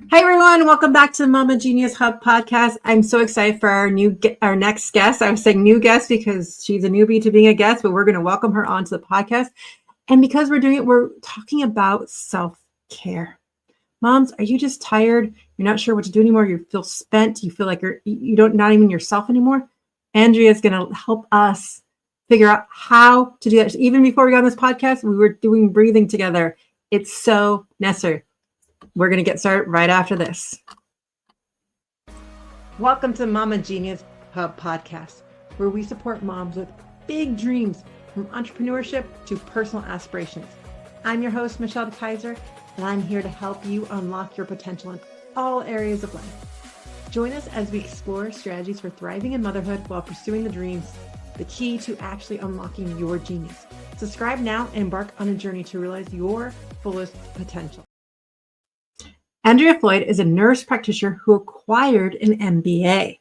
Hi everyone, welcome back to the Mama Genius Hub podcast. I'm so excited for our next guest. I was saying new guest because she's a newbie to being a guest, but we're going to welcome her onto the podcast. And because we're doing it, we're talking about self-care. Moms, are you just tired? You're not sure what to do anymore. You feel spent. You feel like you don't not even yourself anymore. Andrea is going to help us figure out how to do that. Even before we got on this podcast, we were doing breathing together. It's so necessary. We're going to get started right after this. Welcome to Mama Genius Hub podcast, where we support moms with big dreams from entrepreneurship to personal aspirations. I'm your host, Michelle Kaiser, and I'm here to help you unlock your potential in all areas of life. Join us as we explore strategies for thriving in motherhood while pursuing the dreams, the key to actually unlocking your genius. Subscribe now and embark on a journey to realize your fullest potential. Andrea Floyd is a nurse practitioner who acquired an MBA.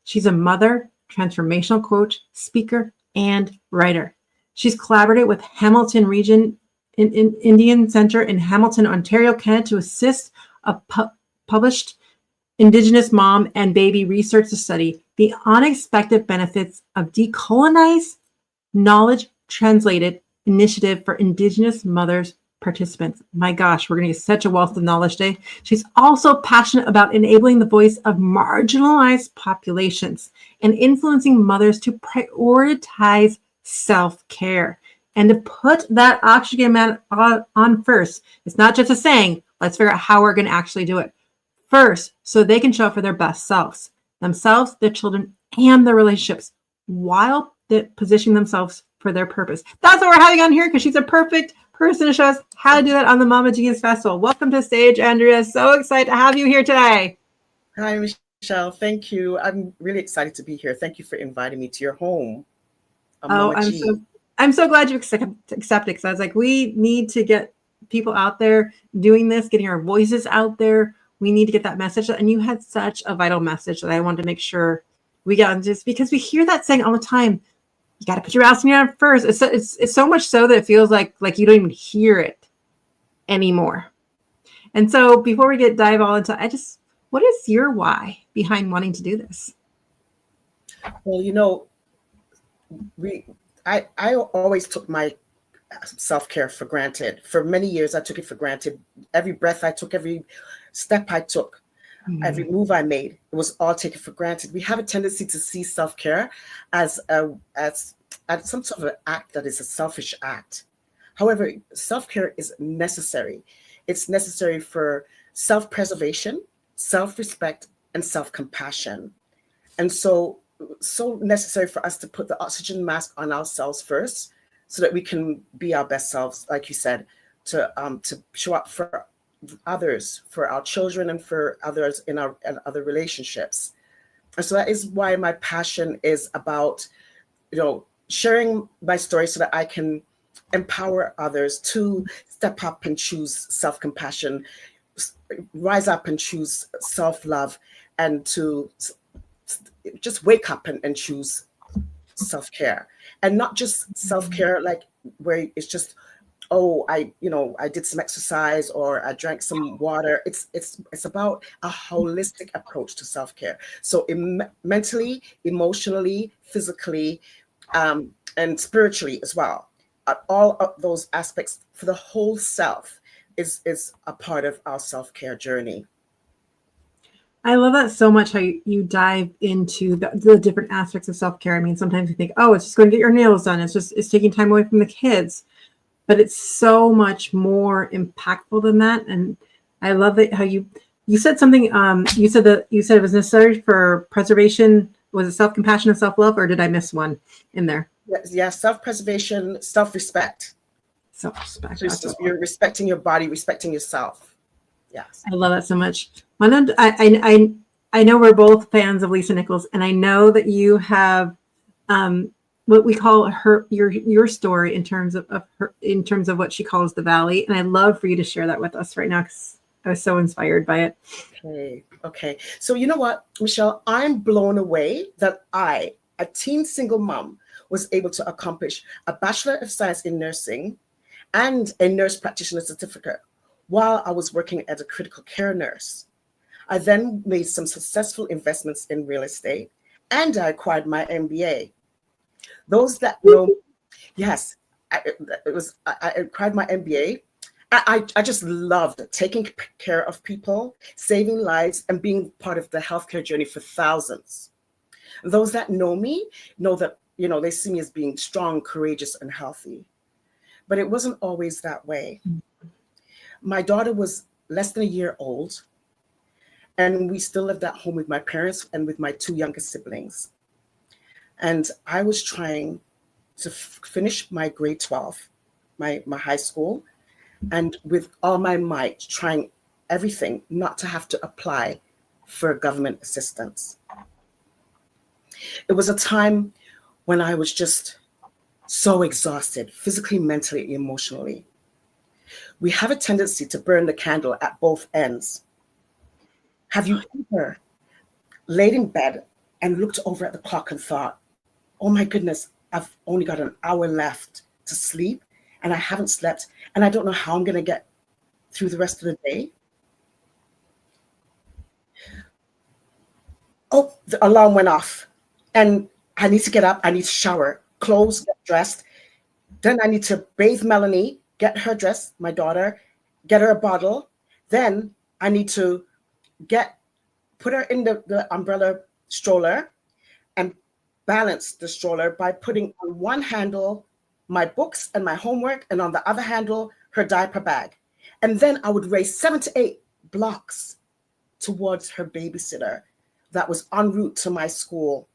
She's a mother, transformational coach, speaker, and writer. She's collaborated with Hamilton Region Indian Center in Hamilton, Ontario, Canada to assist a published Indigenous mom and baby research to study the unexpected benefits of decolonized knowledge translated initiative for Indigenous mothers participants. My gosh, we're going to get such a wealth of knowledge today. She's also passionate about enabling the voice of marginalized populations and influencing mothers to prioritize self-care and to put that oxygen man on first. It's not just a saying. Let's figure out how we're going to actually do it first so they can show up for their best selves, themselves, their children, and their relationships while positioning themselves for their purpose. That's what we're having on here because she's a perfect person to show us how to do that on the Mama Genius Festival. Welcome to the stage, Andrea. So excited to have you here today. Hi, Michelle. Thank you. I'm really excited to be here. Thank you for inviting me to your home. I'm so glad you accepted because I was like, we need to get people out there doing this, getting our voices out there. We need to get that message. And you had such a vital message that I wanted to make sure we got into this because we hear that saying all the time. You got to put your ass in your arm first. It's so much so that it feels like you don't even hear it anymore. And so before we dive all into, what is your why behind wanting to do this? Well, I always took my self-care for granted. For many years, I took it for granted. Every breath I took, every step I took, every move I made, it was all taken for granted. We have a tendency to see self-care as some sort of an act that is a selfish act. However, self-care is necessary. It's necessary for self-preservation, self-respect, and self-compassion. And so necessary for us to put the oxygen mask on ourselves first so that we can be our best selves, like you said, to show up for others, for our children, and for others in other relationships. And so that is why my passion is about, sharing my story so that I can empower others to step up and choose self-compassion, rise up and choose self-love, and to just wake up and choose self-care. And not just self-care like where it's just, I did some exercise or I drank some water. It's about a holistic approach to self-care. So mentally, emotionally, physically, and spiritually as well. All of those aspects for the whole self is a part of our self-care journey. I love that so much, how you dive into the different aspects of self-care. I mean, sometimes you think, it's just going to get your nails done. It's taking time away from the kids. But it's so much more impactful than that. And I love that how you said something, you said it was necessary for preservation. Was it self-compassion and self-love, or did I miss one in there? Yeah, self-preservation, self-respect. Self-respect. So you're respecting your body, respecting yourself. Yes. I love that so much. I know we're both fans of Lisa Nichols, and I know that you have what we call your story in terms of what she calls the valley. And I'd love for you to share that with us right now, because I was so inspired by it. Okay. So you know what, Michelle, I'm blown away that I, a teen single mom, was able to accomplish a Bachelor of Science in Nursing and a Nurse Practitioner certificate while I was working as a critical care nurse. I then made some successful investments in real estate, and I acquired my MBA. Those that know, yes, I acquired my MBA. I just loved taking care of people, saving lives, and being part of the healthcare journey for thousands. Those that know me know that, they see me as being strong, courageous, and healthy. But it wasn't always that way. My daughter was less than a year old, and we still lived at home with my parents and with my two younger siblings. And I was trying to finish my grade 12, my high school, and with all my might, trying everything not to have to apply for government assistance. It was a time when I was just so exhausted, physically, mentally, emotionally. We have a tendency to burn the candle at both ends. Have you ever laid in bed and looked over at the clock and thought, oh my goodness, I've only got an hour left to sleep and I haven't slept and I don't know how I'm going to get through the rest of the day? Oh, the alarm went off and I need to get up, I need to shower, clothes, get dressed. Then I need to bathe Melanie, get her dressed, my daughter, get her a bottle. Then I need to put her in the umbrella stroller and balance the stroller by putting on one handle my books and my homework and on the other handle her diaper bag. And then I would race 7 to 8 blocks towards her babysitter that was en route to my school,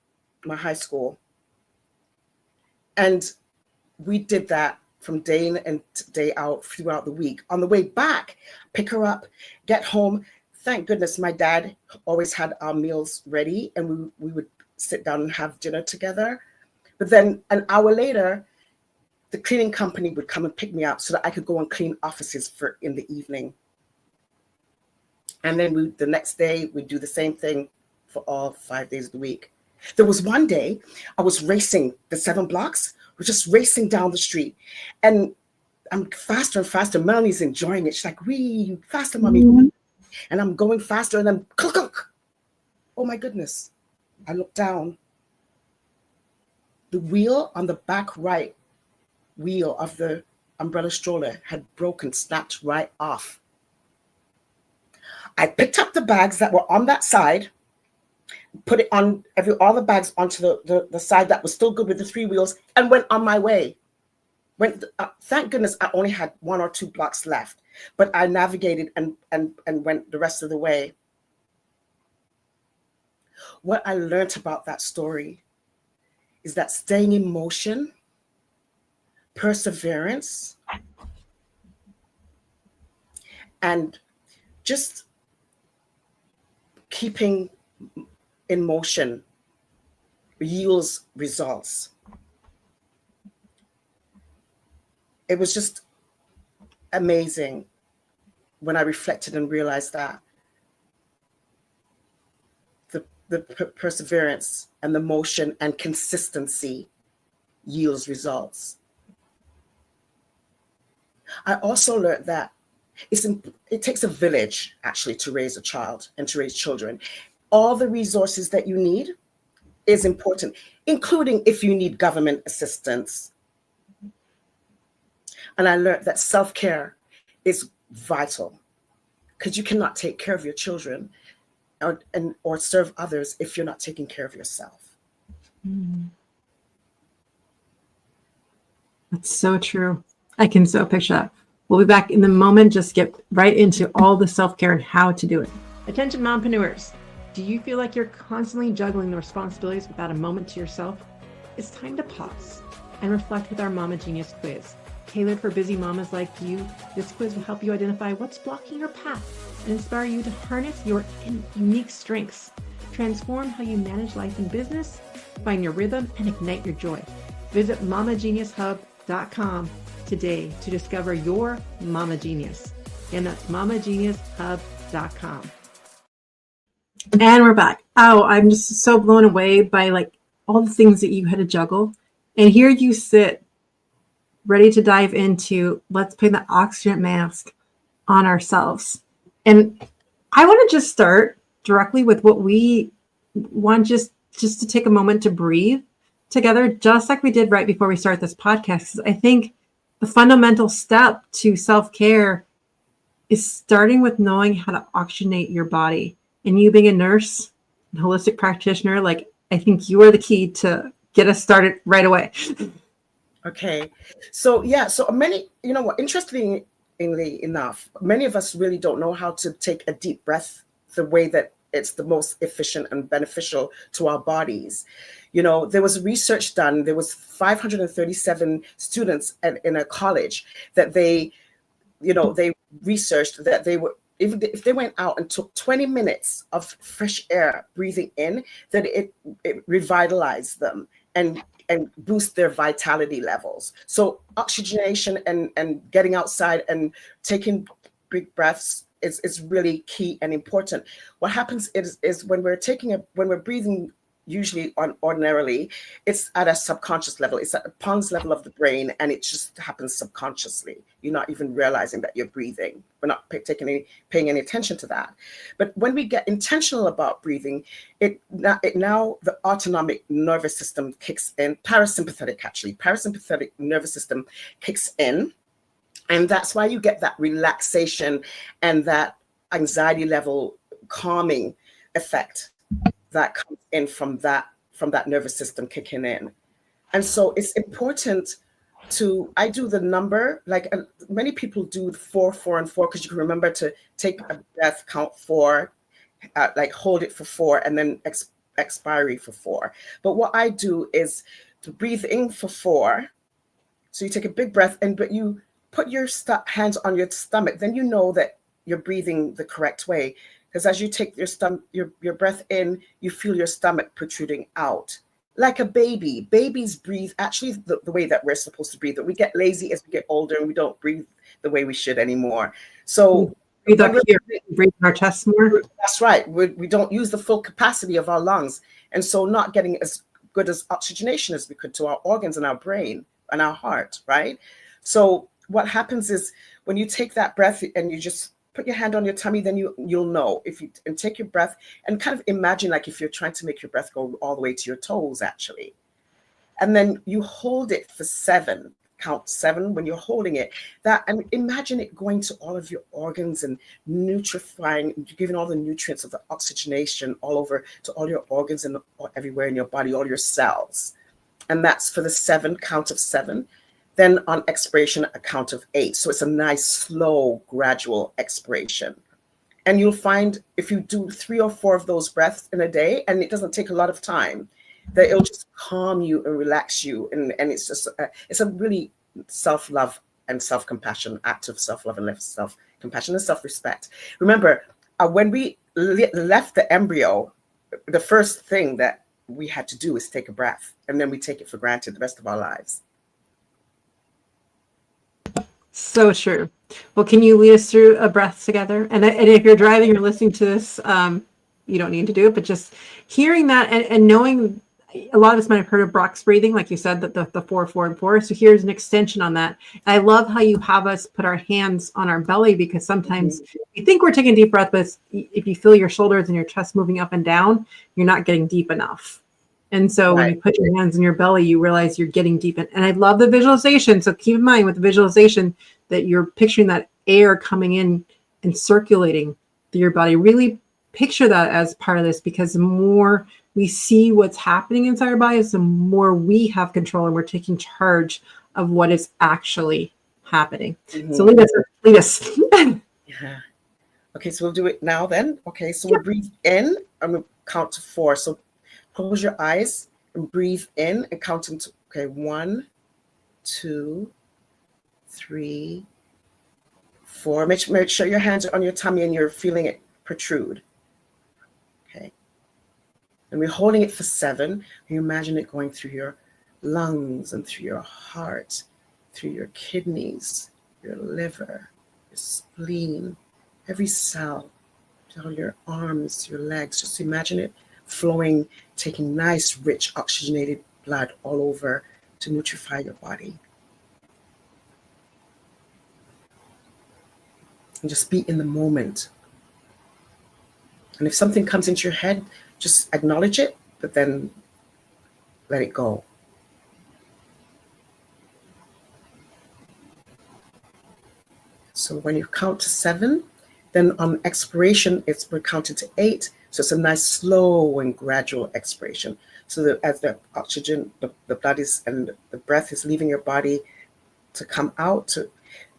my high school. And we did that from day in and day out throughout the week. On the way back, pick her up, get home. Thank goodness my dad always had our meals ready and we would sit down and have dinner together. But then an hour later, the cleaning company would come and pick me up so that I could go and clean offices in the evening. And then the next day, we'd do the same thing for all 5 days of the week. There was one day I was racing the 7 blocks. We're just racing down the street. And I'm faster and faster. Melanie's enjoying it. She's like, wee, faster, mommy. Mm-hmm. And I'm going faster and then clunk, clunk. Oh my goodness. I looked down. The wheel on the back right wheel of the umbrella stroller had broken, snapped right off. I picked up the bags that were on that side, put it on all the bags onto the side that was still good with the 3 wheels, and went on my way. Thank goodness I only had 1 or 2 blocks left, but I navigated and went the rest of the way. What I learned about that story is that staying in motion, perseverance, and just keeping in motion yields results. It was just amazing when I reflected and realized that the perseverance and the motion and consistency yields results. I also learned that it takes a village actually to raise a child and to raise children. All the resources that you need is important, including if you need government assistance. And I learned that self-care is vital because you cannot take care of your children or serve others if you're not taking care of yourself. That's so true. I can so picture that. We'll be back in the moment. Just get right into all the self-care and how to do it. Attention mompreneurs. Do you feel like you're constantly juggling the responsibilities without a moment to yourself? It's time to pause and reflect with our Mama Genius quiz. Tailored for busy mamas like you, this quiz will help you identify what's blocking your path and inspire you to harness your unique strengths, transform how you manage life and business, find your rhythm, and ignite your joy. Visit mamageniushub.com today to discover your Mama Genius. And that's mamageniushub.com. And we're back. Oh, I'm just so blown away by all the things that you had to juggle. And here you sit ready to dive into, let's put the oxygen mask on ourselves. And I want to just start directly with what we want, just to take a moment to breathe together, just like we did right before we start this podcast. I think the fundamental step to self-care is starting with knowing how to oxygenate your body. And you being a nurse and holistic practitioner, like, I think you are the key to get us started right away. Okay. So many, interestingly enough, many of us really don't know how to take a deep breath the way that it's the most efficient and beneficial to our bodies. There was research done. There was 537 students in a college that they researched that they were, if they went out and took 20 minutes of fresh air breathing in, that it revitalized them and boost their vitality levels. So oxygenation and getting outside and taking big breaths is really key and important. What happens is when we're breathing, usually ordinarily, it's at a subconscious level. It's at the pons level of the brain, and it just happens subconsciously. You're not even realizing that you're breathing. We're not paying any attention to that. But when we get intentional about breathing, now the autonomic nervous system kicks in, parasympathetic nervous system kicks in. And that's why you get that relaxation and that anxiety level calming effect that comes in from that nervous system kicking in. And so it's important I do the number, like many people do 4, 4, and 4, because you can remember to take a breath, count 4, like hold it for 4, and then expiry for 4. But what I do is to breathe in for 4. So you take a big breath, but you put your hands on your stomach, then you know that you're breathing the correct way. Because as you take your breath in, you feel your stomach protruding out. Like a baby. Babies breathe actually the way that we're supposed to breathe. But we get lazy as we get older and we don't breathe the way we should anymore. So breathe up here, breathe in our chest more. That's right. We don't use the full capacity of our lungs. And so not getting as good as oxygenation as we could to our organs and our brain and our heart, right? So what happens is when you take that breath and you just put your hand on your tummy, then you'll know and take your breath and kind of imagine like if you're trying to make your breath go all the way to your toes, actually. And then you hold it for 7, count 7 when you're holding it, and imagine it going to all of your organs and nutrifying, giving all the nutrients of the oxygenation all over to all your organs and everywhere in your body, all your cells. And that's for the count of 7. Then on expiration, a count of 8. So it's a nice, slow, gradual expiration. And you'll find if you do 3 or 4 of those breaths in a day, and it doesn't take a lot of time, that it'll just calm you and relax you. And it's just, it's a really self-love and self-compassion, act of self-love and self-compassion and self-respect. Remember, when we left the embryo, the first thing that we had to do is take a breath. And then we take it for granted the rest of our lives. So true. Well, can you lead us through a breath together? And if you're driving or listening to this, you don't need to do it, but just hearing that and knowing, a lot of us might have heard of Brock's breathing, like you said, that the 4, 4, and 4. So here's an extension on that. And I love how you have us put our hands on our belly, because sometimes you think we're taking a deep breath, but if you feel your shoulders and your chest moving up and down, you're not getting deep enough. And so when you put your hands in your belly, you realize you're getting deep in. And I love the visualization. So keep in mind with the visualization that you're picturing that air coming in and circulating through your body. Really picture that as part of this, because the more we see what's happening inside our bodies, the more we have control and we're taking charge of what is actually happening. So lead us. Yeah. Okay, so we'll do it now then. Okay, so we'll breathe in and we'll count to 4. So close your eyes and breathe in and count into, 1, 2, 3, 4. Make sure your hands are on your tummy and you're feeling it protrude. Okay. And we're holding it for 7. You imagine it going through your lungs and through your heart, through your kidneys, your liver, your spleen, every cell, down your arms, your legs. Just imagine it flowing, taking nice, rich, oxygenated blood all over to nutrify your body. And just be in the moment. And if something comes into your head, just acknowledge it, but then let it go. So when you count to 7, then on expiration, we're counting to 8. So it's a nice slow and gradual expiration. So that as the oxygen, the blood is, and the breath is leaving your body to come out,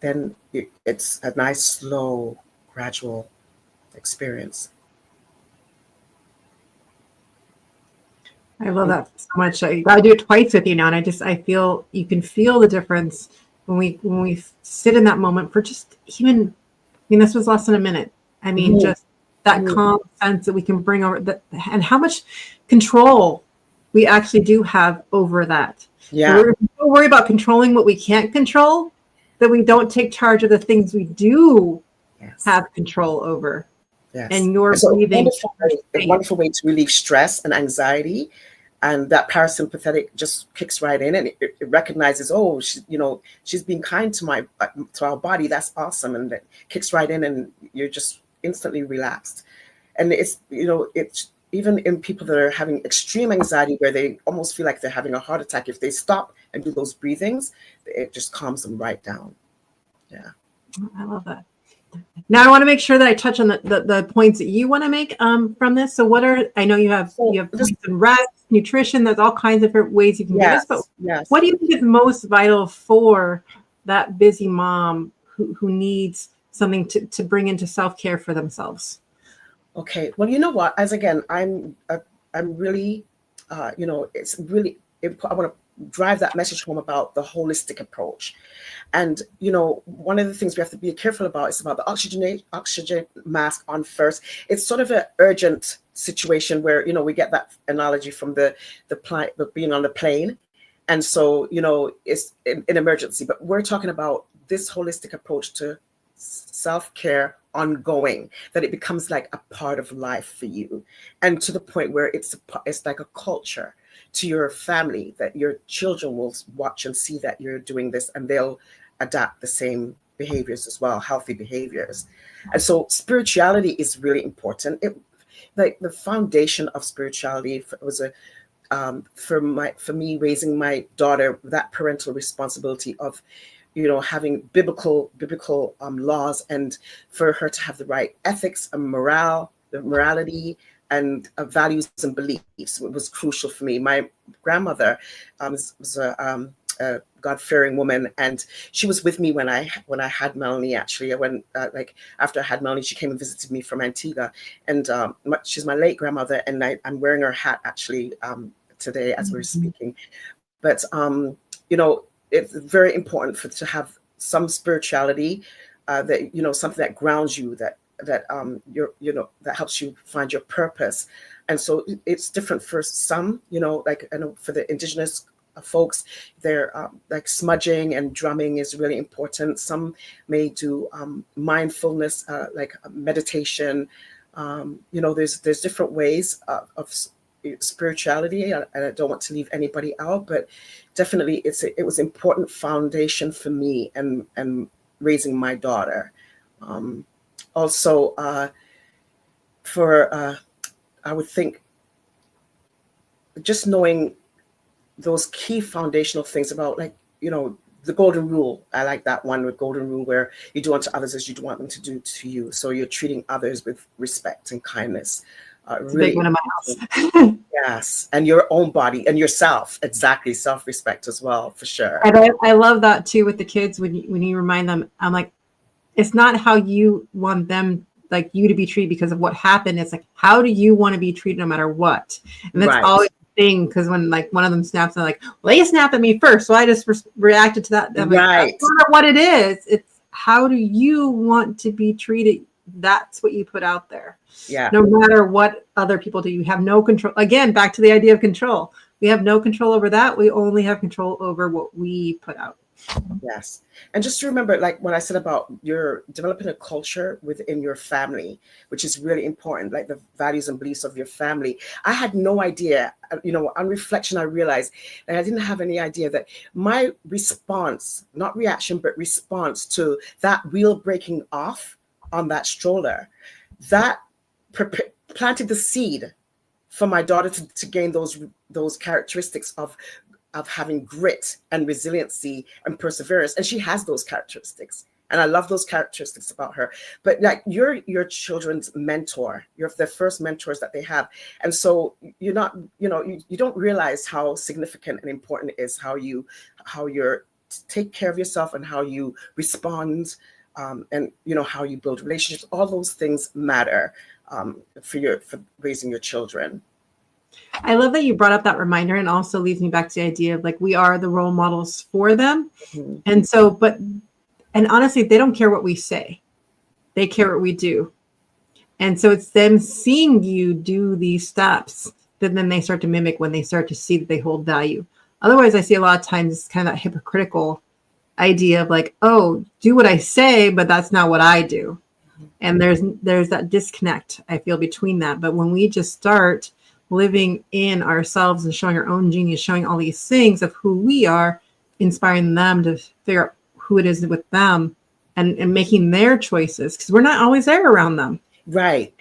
then it's a nice slow, gradual experience. I love that so much. I do it twice with you now, and I feel you can feel the difference when we sit in that moment for just even. I mean, this was less than a minute. I mean, just that calm sense that we can bring over that, and how much control we actually do have over that. Yeah. We're so worried about controlling what we can't control that we don't take charge of the things we do have control over. Yes. And your breathing. A wonderful way to relieve stress and anxiety. And that parasympathetic just kicks right in, and it recognizes, oh, she's being kind to our body. That's awesome. And it kicks right in, and you're just instantly relaxed. And it's even in people that are having extreme anxiety where they almost feel like they're having a heart attack, if they stop and do those breathings, it just calms them right down. Yeah. I love that. Now I want to make sure that I touch on the points that you want to make from this. So I know you have points on rest, nutrition, there's all kinds of different ways you can get us, but what do you think is most vital for that busy mom who needs something to bring into self-care for themselves? Okay. Well, you know what? I'm really, it's really important. I want to drive that message home about the holistic approach. And, one of the things we have to be careful about is about the oxygen mask on first. It's sort of an urgent situation where, we get that analogy from the being on the plane. And so, it's an emergency, but we're talking about this holistic approach to self-care ongoing, that it becomes like a part of life for you, and to the point where it's like a culture to your family, that your children will watch and see that you're doing this, and they'll adapt the same behaviors as well, healthy behaviors. And so spirituality is really important. Like the foundation of spirituality was for me raising my daughter, that parental responsibility of having biblical laws, and for her to have the right ethics and morality and values and beliefs. It was crucial for me. My grandmother was a God-fearing woman, and she was with me when I had Melanie. Actually, after I had Melanie, she came and visited me from Antigua, and she's my late grandmother, and I'm wearing her hat actually today as we're speaking. But it's very important to have some spirituality, that something that grounds you, that that helps you find your purpose. And so it's different for some, like I know for the indigenous folks, they're like smudging and drumming is really important. Some may do mindfulness, like meditation. There's different ways of spirituality, and I don't want to leave anybody out, but definitely it was important foundation for me and raising my daughter. Also, I would think just knowing those key foundational things about, like, the golden rule. I like that one, with golden rule, where you do unto others as you want them to do to you. So you're treating others with respect and kindness. It's really a big one in my house. Yes, and your own body and yourself. Exactly, self-respect as well, for sure. And I love that too with the kids, when you remind them. I'm like, it's not how you want them, like, you to be treated because of what happened. It's like, how do you want to be treated no matter what? And that's always the thing, because when like one of them snaps, they're like, well, they snapped at me first, so I just reacted to that. I'm like, that's not what it is. It's how do you want to be treated? That's what you put out there. Yeah. No matter what other people do, you have no control. Again, back to the idea of control. We have no control over that. We only have control over what we put out. Yes. And just to remember, like what I said about you're developing a culture within your family, which is really important, like the values and beliefs of your family. I had no idea, on reflection, I realized that I didn't have any idea that my response, not reaction, but response to that wheel breaking off on that stroller, that planted the seed for my daughter to gain those characteristics of having grit and resiliency and perseverance. And she has those characteristics. And I love those characteristics about her. But like, you're your children's mentor. You're the first mentors that they have. And so you're not, you don't realize how significant and important it is how you're take care of yourself and how you respond, and how you build relationships. All those things matter for raising your children. I love that you brought up that reminder, and also leads me back to the idea of like, we are the role models for them. Mm-hmm. And so, and honestly, they don't care what we say. They care what we do. And so it's them seeing you do these steps that then they start to mimic when they start to see that they hold value. Otherwise, I see a lot of times it's kind of that hypocritical idea of like, oh, do what I say, but that's not what I do. And there's that disconnect, I feel, between that. But when we just start living in ourselves and showing our own genius, showing all these things of who we are, inspiring them to figure out who it is with them, and making their choices, because we're not always there around them. Right.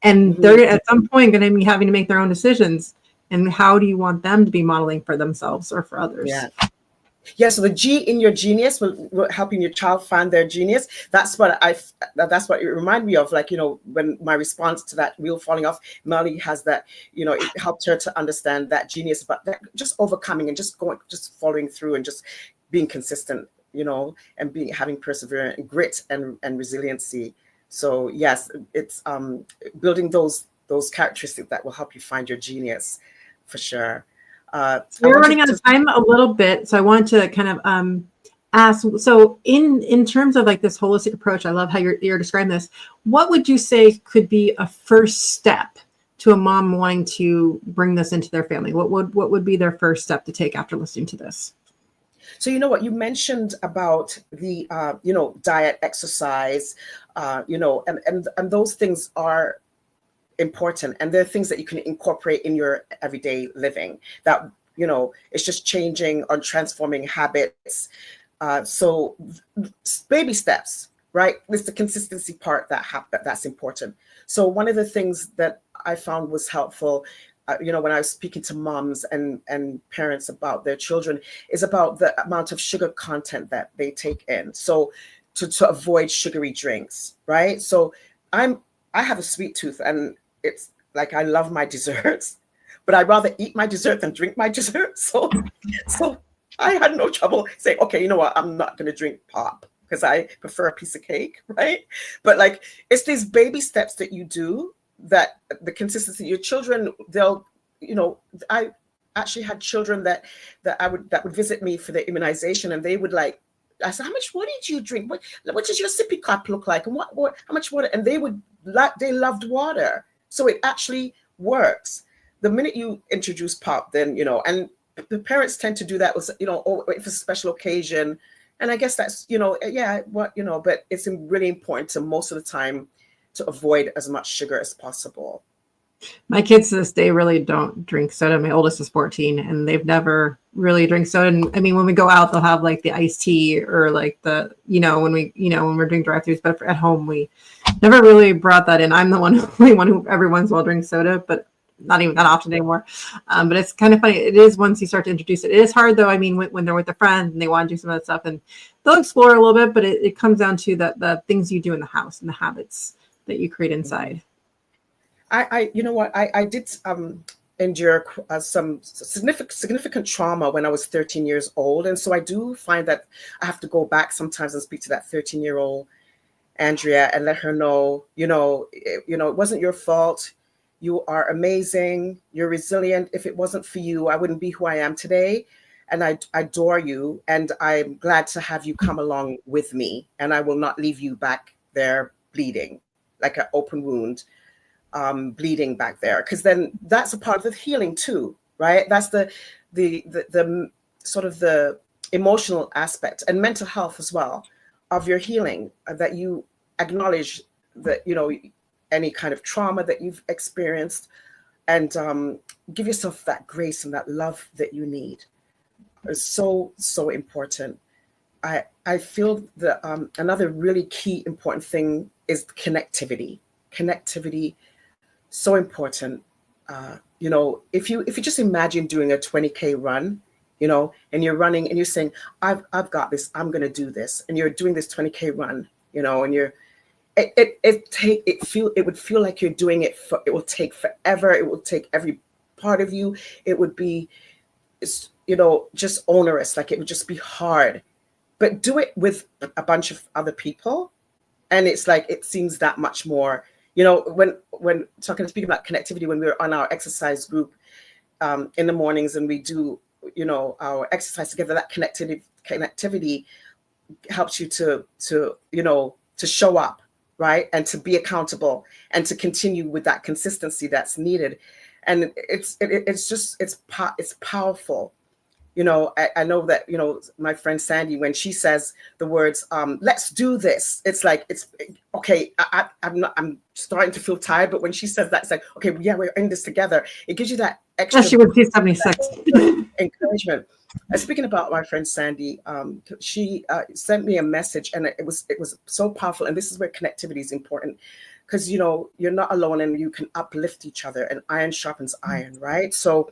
And mm-hmm. They're at some point going to be having to make their own decisions. And how do you want them to be modeling for themselves or for others? Yeah. So the G in your genius will helping your child find their genius. That's what it reminded me of. Like, when my response to that wheel falling off, Melly has that, it helped her to understand that genius, but that just overcoming and just following through and just being consistent, and having perseverance and grit and resiliency. So yes, it's building those characteristics that will help you find your genius for sure. We're running out of time a little bit, so I wanted to kind of ask. So, in terms of like this holistic approach, I love how you're describing this. What would you say could be a first step to a mom wanting to bring this into their family? What would be their first step to take after listening to this? So what you mentioned about the diet, exercise, and those things are important, and they're things that you can incorporate in your everyday living, that it's just changing or transforming habits. So baby steps, right? It's the consistency part that's important. So one of the things that I found was helpful, when I was speaking to moms and parents about their children, is about the amount of sugar content that they take in. So to avoid sugary drinks, right? So I have a sweet tooth, and it's like, I love my desserts, but I'd rather eat my dessert than drink my dessert. So I had no trouble saying, okay, you know what? I'm not going to drink pop because I prefer a piece of cake, right? But like, it's these baby steps that you do, that the consistency, your children, I actually had children that would visit me for their immunization, and they would like, I said, how much water did you drink? What does your sippy cup look like? And how much water? And they loved water. So it actually works. The minute you introduce pop, then, and the parents tend to do that with, if it's a special occasion. And I guess that's, but it's really important to most of the time to avoid as much sugar as possible. My kids to this day really don't drink soda. My oldest is 14, and they've never really drank soda. And I mean, when we go out, they'll have like the iced tea or like when we're doing drive-thrus, but at home, we never really brought that in. I'm the only one who every once in a while drinks soda, but not even that often anymore. But it's kind of funny. It is once you start to introduce it. It is hard though. I mean, when they're with their friends and they want to do some of that stuff, and they'll explore a little bit, but it comes down to the things you do in the house and the habits that you create inside. I did endure some significant trauma when I was 13 years old. And so I do find that I have to go back sometimes and speak to that 13-year-old Andrea and let her know, it wasn't your fault. You are amazing. You're resilient. If it wasn't for you, I wouldn't be who I am today. And I adore you. And I'm glad to have you come along with me. And I will not leave you back there bleeding like an open wound. Bleeding back there, because then that's a part of the healing too, right? That's the sort of the emotional aspect and mental health as well of your healing, that you acknowledge that any kind of trauma that you've experienced, and give yourself that grace and that love that you need. Is so important. I feel that another really key important thing is connectivity. so important. If you just imagine doing a 20K run, and you're running and you're saying, I've got this, I'm going to do this. And you're doing this 20K run, and it would feel like you're doing it it will take forever. It will take every part of you. It would be, just onerous. Like it would just be hard, but do it with a bunch of other people. And it's like, it seems that much more, when speaking about connectivity, when we're on our exercise group in the mornings and we do, our exercise together, that connectivity helps you to show up, right? And to be accountable and to continue with that consistency that's needed. And it's powerful. I know that, my friend Sandy, when she says the words, let's do this, it's like, it's okay. I'm starting to feel tired, but when she says that, it's like, okay, yeah, we're in this together. It gives you that extra. She would see 76 encouragement. Speaking about my friend Sandy, she sent me a message, and it was so powerful. And this is where connectivity is important, because you're not alone, and you can uplift each other, and iron sharpens iron, right? So,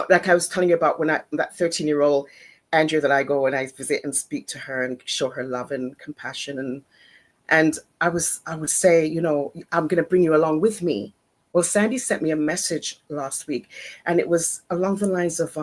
like I was telling you about when that 13-year-old Andrea that I go and I visit and speak to her and show her love and compassion, and I would say, I'm going to bring you along with me. Well, Sandy sent me a message last week, and it was along the lines of,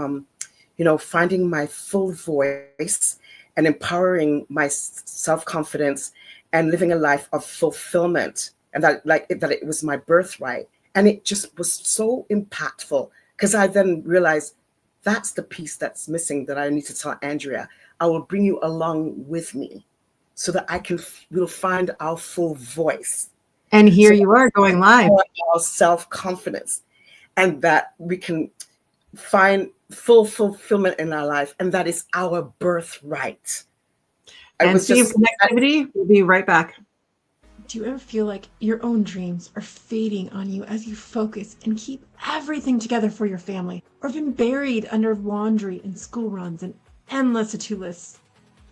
finding my full voice and empowering my self-confidence and living a life of fulfillment, and that it was my birthright. And it just was so impactful, because I then realized that's the piece that's missing that I need to tell Andrea. I will bring you along with me so that we'll find our full voice. And here you are going live. Our self-confidence, and that we can find full fulfillment in our life. And that is our birthright. And Steve, connectivity, we'll be right back. Do you ever feel like your own dreams are fading on you as you focus and keep everything together for your family, or been buried under laundry and school runs and endless to-do lists?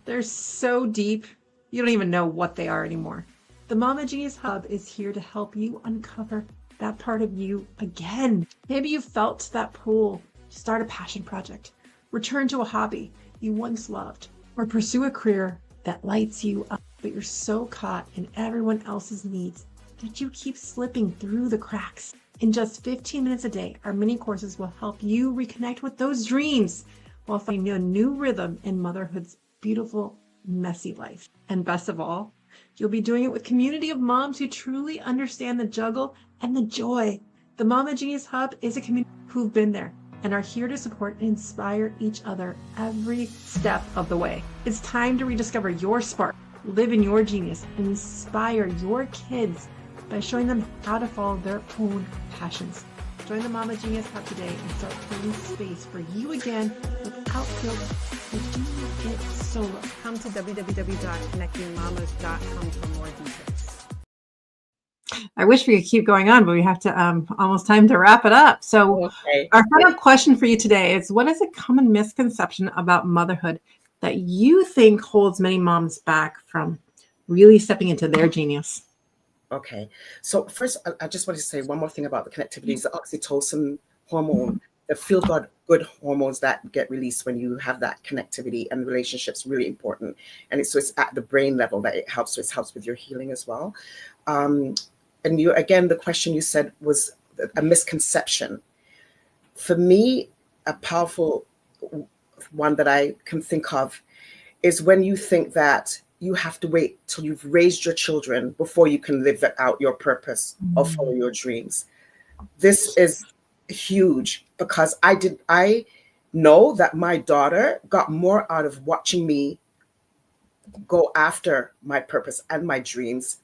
They're so deep, you don't even know what they are anymore. The Mama Genius Hub is here to help you uncover that part of you again. Maybe you felt that pull to start a passion project, return to a hobby you once loved, or pursue a career that lights you up, but you're so caught in everyone else's needs that you keep slipping through the cracks. In just 15 minutes a day, our mini courses will help you reconnect with those dreams while finding a new rhythm in motherhood's beautiful, messy life. And best of all, you'll be doing it with a community of moms who truly understand the juggle and the joy. The Mama Genius Hub is a community who've been there and are here to support and inspire each other every step of the way. It's time to rediscover your spark, live in your genius, and inspire your kids by showing them how to follow their own passions. Join the Mama Genius Hub today and start creating space for you again without guilt for doing it solo. Come to www.connectingmamas.com for more details. I wish we could keep going on, but we have to almost time to wrap it up. So Our final question for you today is, what is a common misconception about motherhood that you think holds many moms back from really stepping into their genius? Okay. So first, I just want to say one more thing about the connectivity. Is the oxytocin hormone, the feel-good hormones that get released when you have that connectivity, and relationships really important. And it's at the brain level that it helps. So it helps with your healing as well. And the question you said was a misconception. For me, a powerful one that I can think of is when you think that you have to wait till you've raised your children before you can live out your purpose or follow your dreams. This is huge, because I know that my daughter got more out of watching me go after my purpose and my dreams,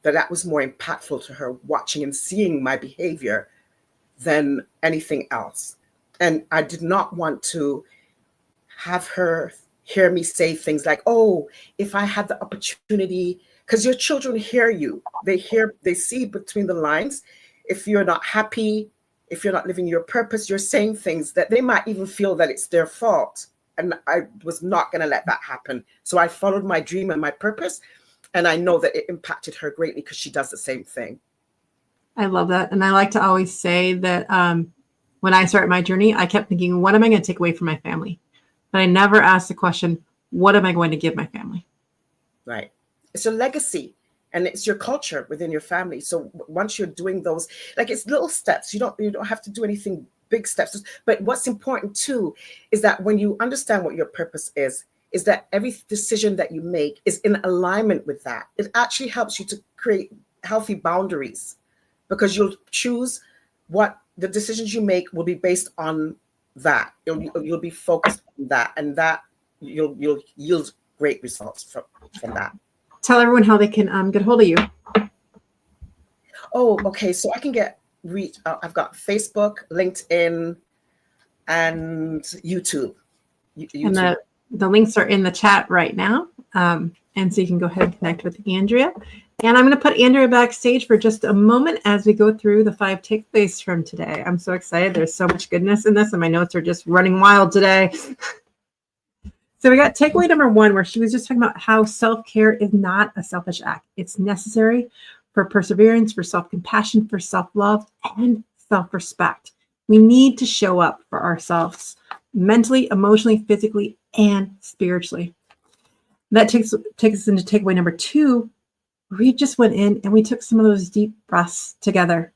that was more impactful to her, watching and seeing my behavior, than anything else. And I did not want to have her hear me say things like, oh, if I had the opportunity, because your children hear you. They see between the lines. If you're not happy, if you're not living your purpose, you're saying things that they might even feel that it's their fault. And I was not going to let that happen. So I followed my dream and my purpose. And I know that it impacted her greatly, because she does the same thing. I love that. And I like to always say that when I started my journey, I kept thinking, what am I going to take away from my family? But I never asked the question, what am I going to give my family? Right. It's your legacy and it's your culture within your family. So once you're doing those, like it's little steps, you don't have to do anything big steps. But what's important too is that when you understand what your purpose is that every decision that you make is in alignment with that. It actually helps you to create healthy boundaries because you'll choose what the decisions you make will be based on that. You'll be focused on that, and that you'll yield great results from that. Tell everyone how they can get a hold of you. Oh, okay. So I can get reach. I've got Facebook, LinkedIn, and YouTube. And the links are in the chat right now. And so you can go ahead and connect with Andrea. And I'm going to put Andrea backstage for just a moment as we go through the 5 takeaways from today. I'm so excited. There's so much goodness in this, and my notes are just running wild today. So we got takeaway number 1, where she was just talking about how self-care is not a selfish act. It's necessary for perseverance, for self-compassion, for self-love, and self-respect. We need to show up for ourselves mentally, emotionally, physically, and spiritually. That takes us into takeaway number 2. We just went in and we took some of those deep breaths together,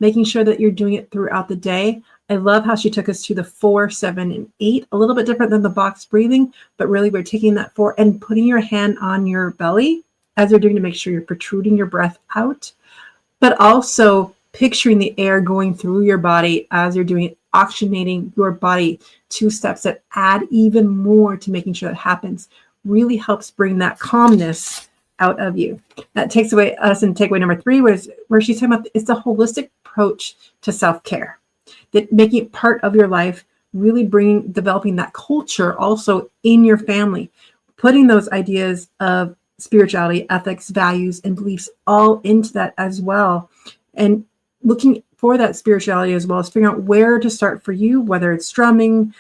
making sure that you're doing it throughout the day. I love how she took us to the 4, 7, and 8, a little bit different than the box breathing, but really we're taking that 4 and putting your hand on your belly as you're doing to make sure you're protruding your breath out, but also picturing the air going through your body as you're doing it, oxygenating your body. 2 steps that add even more to making sure that happens. Really helps bring that calmness out of you. That takes away us in takeaway number 3, where she's talking about it's a holistic approach to self-care, that making it part of your life, really developing that culture also in your family, putting those ideas of spirituality, ethics, values, and beliefs all into that as well. And looking for that spirituality as well as figuring out where to start for you, whether it's drumming,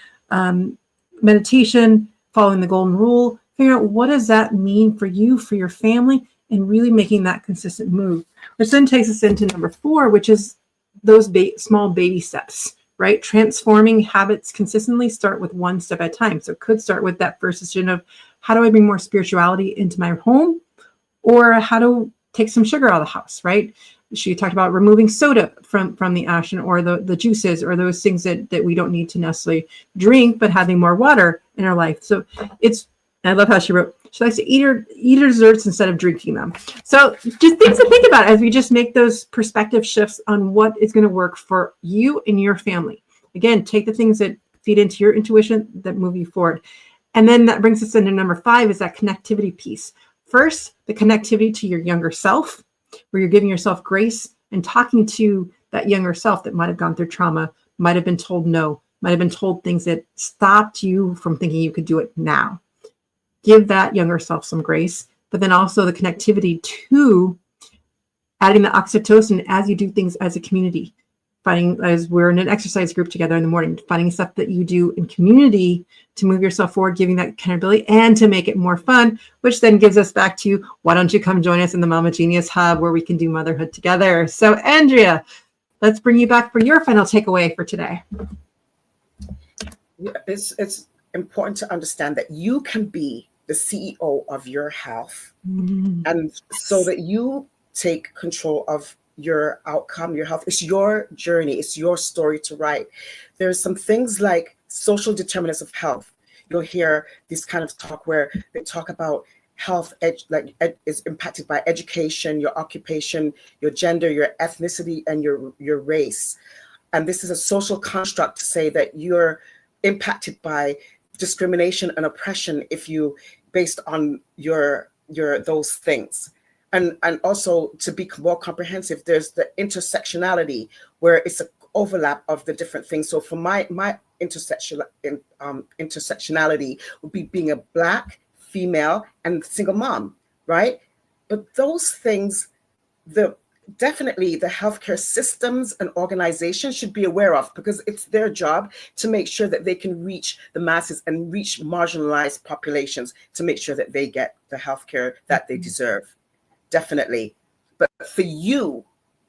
meditation, following the golden rule, figuring out what does that mean for you, for your family, and really making that consistent move. Which then takes us into number 4, which is those small baby steps, right? Transforming habits consistently start with 1 step at a time. So it could start with that first decision of how do I bring more spirituality into my home, or how to take some sugar out of the house, right? She talked about removing soda from the option, or the juices, or those things that we don't need to necessarily drink, but having more water in our life. So I love how she wrote, she likes to eat her desserts instead of drinking them. So just things to think about as we just make those perspective shifts on what is going to work for you and your family. Again, take the things that feed into your intuition that move you forward. And then that brings us into number 5 is that connectivity piece. First, the connectivity to your younger self, where you're giving yourself grace and talking to that younger self that might have gone through trauma, might have been told no, might have been told things that stopped you from thinking you could do it now. Give that younger self some grace, but then also the connectivity to adding the oxytocin as you do things as a community. Finding, as we're in an exercise group together in the morning, finding stuff that you do in community to move yourself forward, giving that accountability and to make it more fun, which then gives us back to, why don't you come join us in the Mama Genius Hub where we can do motherhood together. So Andrea, let's bring you back for your final takeaway for today. It's important to understand that you can be the CEO of your health, and so that you take control of your outcome, your health. It's your journey. It's your story to write. There's some things like social determinants of health. You'll hear this kind of talk where they talk about health is impacted by education, your occupation, your gender, your ethnicity, and your race. And this is a social construct to say that you're impacted by discrimination and oppression if you based on your those things. And also, to be more comprehensive, there's the intersectionality, where it's an overlap of the different things. So for my intersectionality would be being a Black female and single mom, right? But those things, definitely the healthcare systems and organizations should be aware of, because it's their job to make sure that they can reach the masses and reach marginalized populations to make sure that they get the healthcare that they deserve. Definitely. But for you,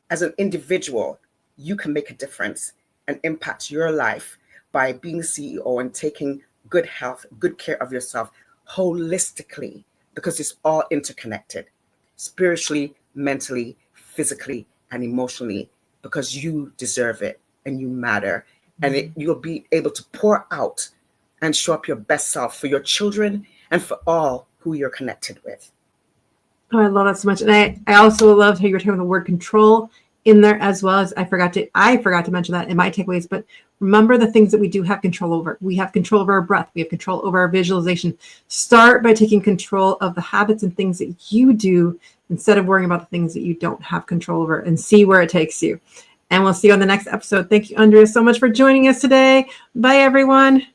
as an individual, you can make a difference and impact your life by being CEO and taking good health, good care of yourself holistically, because it's all interconnected, spiritually, mentally, physically, and emotionally, because you deserve it and you matter. And you'll be able to pour out and show up your best self for your children and for all who you're connected with. Oh, I love that so much. And I also loved how you were talking about the word control in there, as well as I forgot to mention that in my takeaways, but remember the things that we do have control over. We have control over our breath. We have control over our visualization. Start by taking control of the habits and things that you do instead of worrying about the things that you don't have control over, and see where it takes you. And we'll see you on the next episode. Thank you, Andrea, so much for joining us today. Bye, everyone.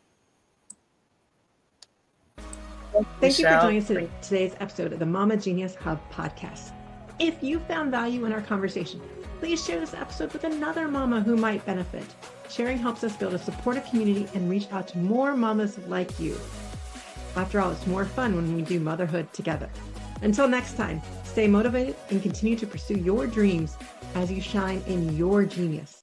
Thank you for joining us in today's episode of the Mama Genius Hub podcast. If you found value in our conversation, please share this episode with another mama who might benefit. Sharing helps us build a supportive community and reach out to more mamas like you. After all, it's more fun when we do motherhood together. Until next time, stay motivated and continue to pursue your dreams as you shine in your genius.